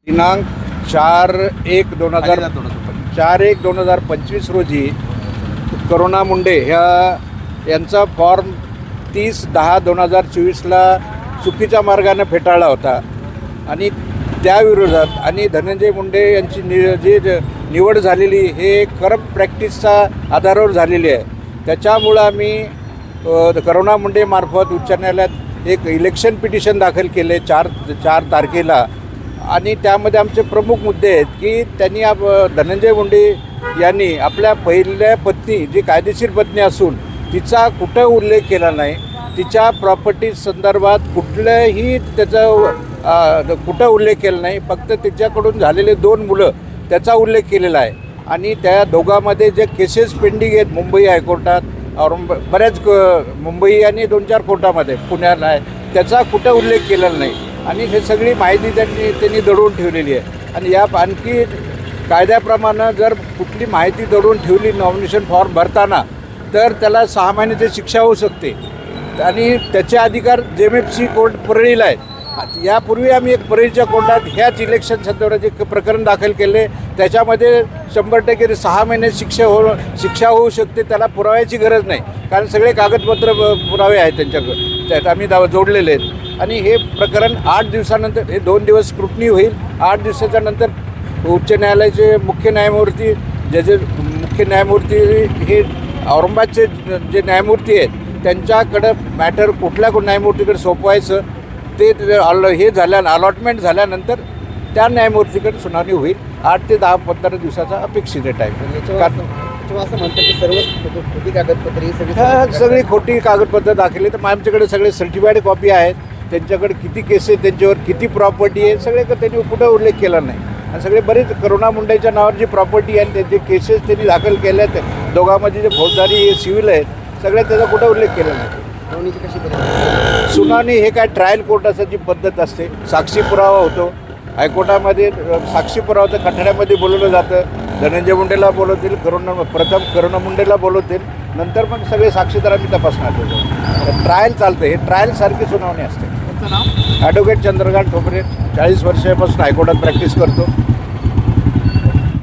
दिनांक 4/1/2025 रोजी करुणा मुंडे यांचा फॉर्म 30/10/2024ला चुकीच्या मार्गाने फेटाळला होता आणि त्याविरोधात आणि धनंजय मुंडे यांची निवड झालेली हे करप्ट प्रॅक्टिसच्या आधारावर झालेली आहे। त्याच्यामुळं आम्ही करुणा मुंडे मार्फत उच्च न्यायालयात एक इलेक्शन पिटिशन दाखल केले 4 तारखेला आणि त्यामध्ये आमचे प्रमुख मुद्दे आहेत की त्यांनी धनंजय मुंडे यांनी आपल्या पहिल्या पत्नी जी कायदेशीर पत्नी असून तिचा कुठं उल्लेख केला नाही, तिच्या प्रॉपर्टी संदर्भात कुठल्याही त्याचा कुठं उल्लेख केला नाही, फक्त तिच्याकडून झालेले 2 मुलं त्याचा उल्लेख केलेला आहे आणि त्या दोघांमध्ये जे केसेस पेंडिंग आहेत मुंबई हायकोर्टात बऱ्याच मुंबई आणि 2-4 कोर्टामध्ये पुण्याला आहे त्याचा कुठं उल्लेख केलेला नाही आणि हे सगळी माहिती त्यांनी दडवून ठेवलेली आहे। आणि या आणखी कायद्याप्रमाणे जर कुठली माहिती दडवून ठेवली नॉमिनेशन फॉर्म भरताना तर त्याला 6 महिन्याची शिक्षा होऊ शकते आणि त्याचे अधिकार JMFC कोर्ट परळीला आहेत। यापूर्वी आम्ही एक परळीच्या कोर्टात ह्याच इलेक्शन संदर्भात एक प्रकरण दाखल केले, त्याच्यामध्ये 100% 6 महिने शिक्षा होऊ शकते, त्याला पुराव्याची गरज नाही कारण सगळे कागदपत्र पुरावे आहेत त्यांच्याकडे, त्यात आम्ही जोडलेले आहेत आणि हे प्रकरण 8 दिवसानंतर हे 2 दिवस स्क्रुटनी होईल। 8 दिवसाच्या नंतर उच्च न्यायालयाचे मुख्य न्यायमूर्ती मुख्य न्यायमूर्ती हे औरंगाबादचे जे न्यायमूर्ती आहेत त्यांच्याकडं मॅटर कुठल्या न्यायमूर्तीकडे सोपवायचं ते हे अलॉटमेंट झाल्यानंतर त्या न्यायमूर्तीकडे सुनावणी होईल। 8 ते 15 दिवसाचा अपेक्षित टाईम। असं म्हणतात की सर्व खोटी कागदपत्रे सगळी खोटी कागदपत्र दाखवली तर आमच्याकडे सगळे सर्टिफाईड कॉपी आहेत, त्यांच्याकडे किती केसेस त्यांच्यावर किती प्रॉपर्टी आहे सगळे त्यांनी कुठं उल्लेख केला नाही आणि सगळे बरेच करुणा मुंडेच्या नावावर जी प्रॉपर्टी आहे त्यांचे केसेस त्यांनी दाखल केले आहेत, दोघांमध्ये जे फौजदारी सिव्हिल आहेत सगळ्या त्याचा कुठं उल्लेख केला नाही। सुनावणी हे काय ट्रायल कोर्ट असाची पद्धत असते, साक्षी पुरावा होतो हायकोर्टामध्ये, साक्षी पुरावा तर कठड्यामध्ये बोलवलं जातं, धनंजय मुंडेला बोलवतील, प्रथम करुणा मुंडेला बोलवतील, नंतर पण सगळे साक्षीदार आम्ही तपासणार होतो। ट्रायल चालतं, हे ट्रायलसारखी सुनावणी असते। ॲडव्होकेट चंद्रकांत ठोंबरे 40 वर्षापासून हायकोर्टात प्रॅक्टिस करतो।